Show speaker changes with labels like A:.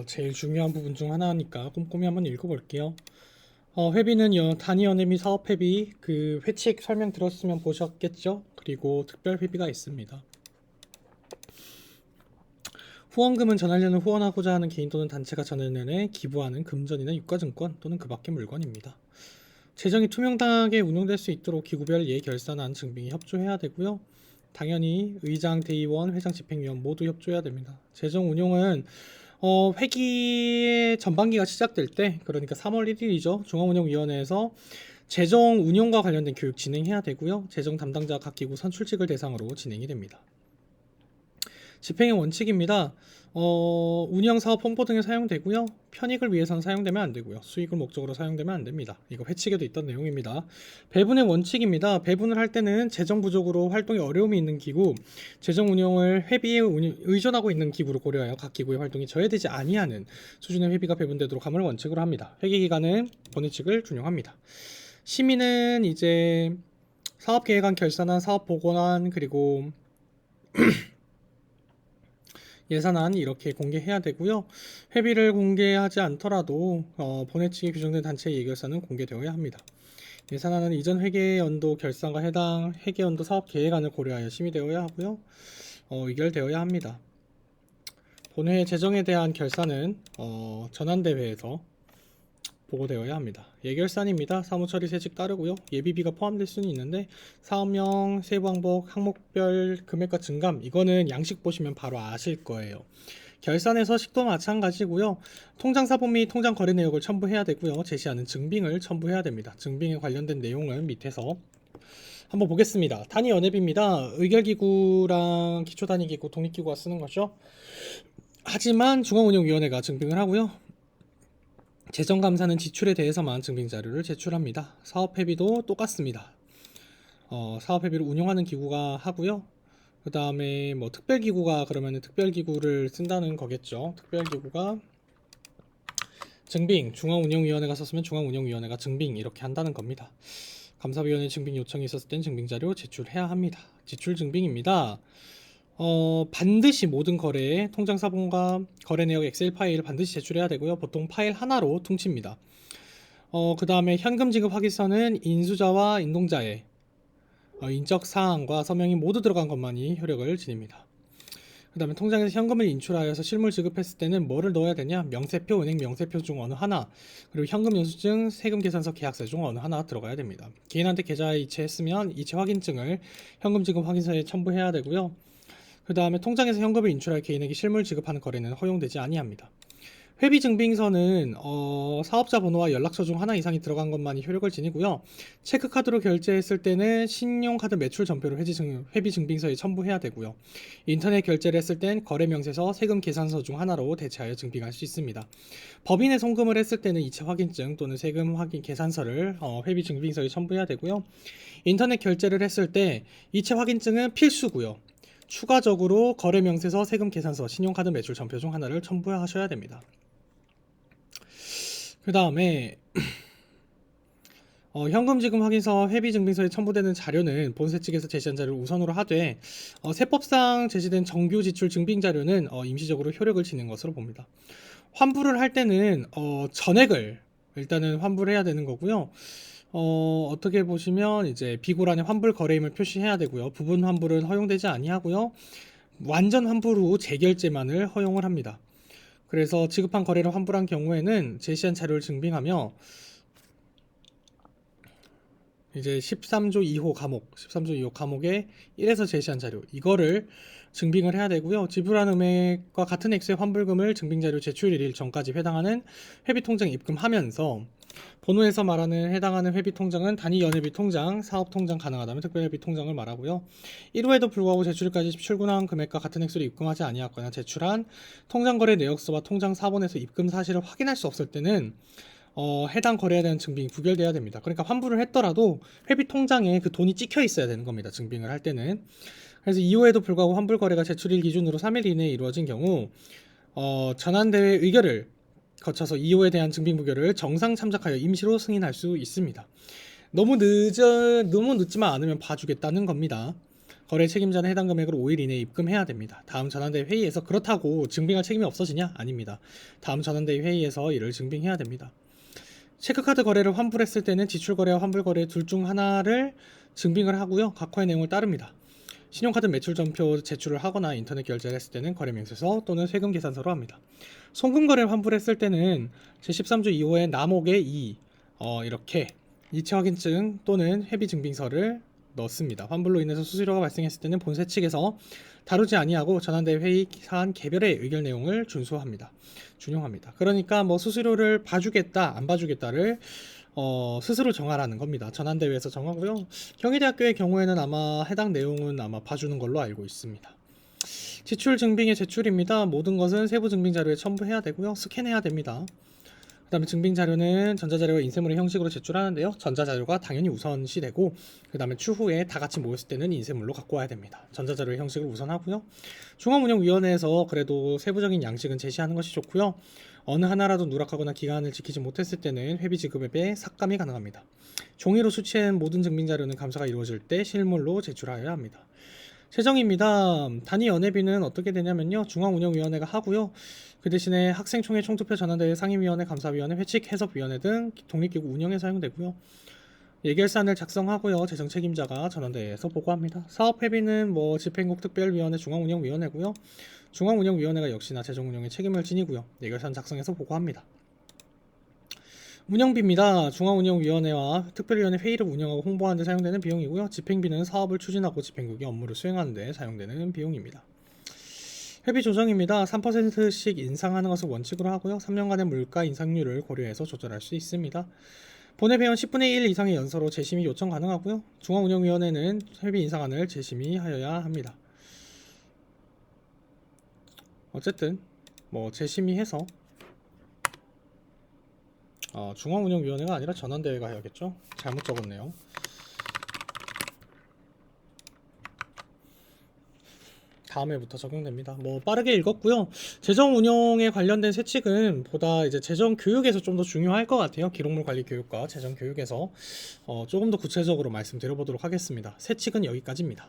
A: 제일 중요한 부분 중 하나니까 꼼꼼히 한번 읽어볼게요. 회비는 단위 연회 및 사업 회비 그 회칙 설명 들었으면 보셨겠죠? 그리고 특별 회비가 있습니다. 후원금은 전하려는 후원하고자 하는 개인 또는 단체가 전하려는 기부하는 금전이나 유가증권 또는 그 밖의 물건입니다. 재정이 투명하게 운용될 수 있도록 기구별 예결산안 증빙이 협조해야 되고요. 당연히 의장, 대의원, 회장, 집행위원 모두 협조해야 됩니다. 재정 운용은 회기 전반기가 시작될 때, 그러니까 3월 1일이죠. 중앙운영위원회에서 재정 운용과 관련된 교육 진행해야 되고요. 재정 담당자 각 기구 선출직을 대상으로 진행이 됩니다. 집행의 원칙입니다. 운영, 사업, 홍보 등에 사용되고요. 편익을 위해서는 사용되면 안 되고요. 수익을 목적으로 사용되면 안 됩니다. 이거 회칙에도 있던 내용입니다. 배분의 원칙입니다. 배분을 할 때는 재정 부족으로 활동에 어려움이 있는 기구, 재정 운영을 회비에 의존하고 있는 기구로 고려하여 각 기구의 활동이 저해되지 아니하는 수준의 회비가 배분되도록 함을 원칙으로 합니다. 회계 기간은 본회칙을 준용합니다. 심의는 이제 사업계획안, 결산안, 사업보고안, 그리고 예산안 이렇게 공개해야 되고요. 회비를 공개하지 않더라도 본회칙에 규정된 단체의 예결사는 공개되어야 합니다. 예산안은 이전 회계연도 결산과 해당 회계연도 사업계획안을 고려하여 심의되어야 하고요. 의결되어야 합니다. 본회 재정에 대한 결산은 전환대회에서 보고되어야 합니다. 예결산입니다. 사무처리 세칙 따르고요. 예비비가 포함될 수는 있는데 사업명, 세부 항목, 항목별 금액과 증감 이거는 양식 보시면 바로 아실 거예요. 결산에서 식도 마찬가지고요. 통장 사본 및 통장 거래 내역을 첨부해야 되고요. 제시하는 증빙을 첨부해야 됩니다. 증빙에 관련된 내용은 밑에서 한번 보겠습니다. 단위 연회비입니다. 의결기구랑 기초단위기구, 독립기구가 쓰는 거죠. 하지만 중앙운영위원회가 증빙을 하고요. 재정감사는 지출에 대해서만 증빙자료를 제출합니다. 사업회비도 똑같습니다. 사업회비를 운영하는 기구가 하고요. 그 다음에 뭐 특별기구가 그러면 특별기구를 쓴다는 거겠죠. 특별기구가 증빙, 중앙운영위원회가 썼으면 중앙운영위원회가 증빙 이렇게 한다는 겁니다. 감사위원회 증빙 요청이 있었을 땐 증빙자료 제출해야 합니다. 지출증빙입니다. 반드시 모든 거래에 통장 사본과 거래 내역 엑셀 파일을 반드시 제출해야 되고요. 보통 파일 하나로 퉁칩니다. 그 다음에 현금 지급 확인서는 인수자와 인동자의 인적 사항과 서명이 모두 들어간 것만이 효력을 지닙니다. 그 다음에 통장에서 현금을 인출하여서 실물 지급했을 때는 뭐를 넣어야 되냐? 명세표, 은행 명세표 중 어느 하나, 그리고 현금 영수증, 세금 계산서, 계약서 중 어느 하나 들어가야 됩니다. 개인한테 계좌에 이체했으면 이체 확인증을 현금 지급 확인서에 첨부해야 되고요. 그 다음에 통장에서 현금을 인출할 개인에게 실물 지급하는 거래는 허용되지 아니합니다. 회비증빙서는 사업자 번호와 연락처 중 하나 이상이 들어간 것만이 효력을 지니고요. 체크카드로 결제했을 때는 신용카드 매출 전표를 회비증빙서에 첨부해야 되고요. 인터넷 결제를 했을 땐 거래명세서, 세금 계산서 중 하나로 대체하여 증빙할 수 있습니다. 법인에 송금을 했을 때는 이체 확인증 또는 세금 확인 계산서를 회비증빙서에 첨부해야 되고요. 인터넷 결제를 했을 때 이체 확인증은 필수고요. 추가적으로 거래명세서, 세금 계산서, 신용카드 매출 전표 중 하나를 첨부하셔야 됩니다. 그 다음에 현금 지급 확인서, 회비증빙서에 첨부되는 자료는 본세 측에서 제시한 자료를 우선으로 하되 세법상 제시된 정규 지출 증빙 자료는 임시적으로 효력을 지닌 것으로 봅니다. 환불을 할 때는 전액을 일단은 환불해야 되는 거고요. 어떻게 보시면 이제 비고란에 환불 거래임을 표시해야 되고요. 부분 환불은 허용되지 아니하고요. 완전 환불 후 재결제만을 허용을 합니다. 그래서 지급한 거래를 환불한 경우에는 제시한 자료를 증빙하며 이제 13조 2호 과목에 1에서 제시한 자료 이거를 증빙을 해야 되고요. 지불한 금액과 같은 액수의 환불금을 증빙자료 제출일 전까지 해당하는 회비통장에 입금하면서 번호에서 말하는 해당하는 회비통장은 단위 연회비 통장, 사업통장 가능하다면 특별회비 통장을 말하고요. 이후에도 불구하고 제출일까지 출금한 금액과 같은 액수를 입금하지 아니하거나 제출한 통장거래 내역서와 통장 사본에서 입금 사실을 확인할 수 없을 때는 해당 거래에 대한 증빙이 부결돼야 됩니다. 그러니까 환불을 했더라도 회비 통장에 그 돈이 찍혀 있어야 되는 겁니다. 증빙을 할 때는. 그래서 이후에도 불구하고 환불 거래가 제출일 기준으로 3일 이내에 이루어진 경우 전환대회 의결을 거쳐서 이후에 대한 증빙 부결을 정상 참작하여 임시로 승인할 수 있습니다. 너무 늦지만 않으면 봐주겠다는 겁니다. 거래 책임자는 해당 금액을 5일 이내에 입금해야 됩니다. 다음 전환대회 회의에서 그렇다고 증빙할 책임이 없어지냐? 아닙니다. 다음 전환대회 회의에서 이를 증빙해야 됩니다. 체크카드 거래를 환불했을 때는 지출거래와 환불거래 둘 중 하나를 증빙을 하고요. 각호의 내용을 따릅니다. 신용카드 매출전표 제출을 하거나 인터넷 결제를 했을 때는 거래명세서 또는 세금계산서로 합니다. 송금거래를 환불했을 때는 제13조 2호의 남옥의 2 이렇게 이체 확인증 또는 회비증빙서를 넣습니다. 환불로 인해서 수수료가 발생했을 때는 본세 측에서 다루지 아니하고 전환대회 회의 사안 개별의 의결 내용을 준용합니다. 그러니까 뭐 수수료를 봐주겠다 안 봐주겠다를 스스로 정하라는 겁니다. 전환대회에서 정하고요. 경희대학교의 경우에는 아마 해당 내용은 아마 봐주는 걸로 알고 있습니다. 지출 증빙의 제출입니다. 모든 것은 세부 증빙 자료에 첨부해야 되고요. 스캔해야 됩니다. 그 다음에 증빙 자료는 전자자료와 인쇄물의 형식으로 제출하는데요. 전자자료가 당연히 우선시되고 그 다음에 추후에 다 같이 모였을 때는 인쇄물로 갖고 와야 됩니다. 전자자료의 형식을 우선하고요. 중앙운영위원회에서 그래도 세부적인 양식은 제시하는 것이 좋고요. 어느 하나라도 누락하거나 기간을 지키지 못했을 때는 회비 지급에 삭감이 가능합니다. 종이로 수취한 모든 증빙 자료는 감사가 이루어질 때 실물로 제출하여야 합니다. 재정입니다. 단위 연회비는 어떻게 되냐면요. 중앙운영위원회가 하고요. 그 대신에 학생총회 총투표 전환대회 상임위원회 감사위원회 회칙 해석위원회 등 독립기구 운영에 사용되고요. 예결산을 작성하고요. 재정 책임자가 전환대회에서 보고합니다. 사업회비는 뭐 집행국 특별위원회 중앙운영위원회고요. 중앙운영위원회가 역시나 재정운영에 책임을 지니고요. 예결산 작성해서 보고합니다. 운영비입니다. 중앙운영위원회와 특별위원회 회의를 운영하고 홍보하는 데 사용되는 비용이고요. 집행비는 사업을 추진하고 집행국이 업무를 수행하는 데 사용되는 비용입니다. 회비 조정입니다. 3%씩 인상하는 것을 원칙으로 하고요. 3년간의 물가 인상률을 고려해서 조절할 수 있습니다. 본회 회원 10분의 1 이상의 연서로 재심의 요청 가능하고요. 중앙운영위원회는 회비 인상안을 재심의하여야 합니다. 어쨌든 뭐 재심의해서 중앙운영위원회가 아니라 전환대회가 해야겠죠? 잘못 적었네요. 다음해부터 적용됩니다. 뭐 빠르게 읽었고요. 재정 운영에 관련된 세칙은 보다 이제 재정 교육에서 좀 더 중요할 것 같아요. 기록물 관리 교육과 재정 교육에서 조금 더 구체적으로 말씀드려보도록 하겠습니다. 세칙은 여기까지입니다.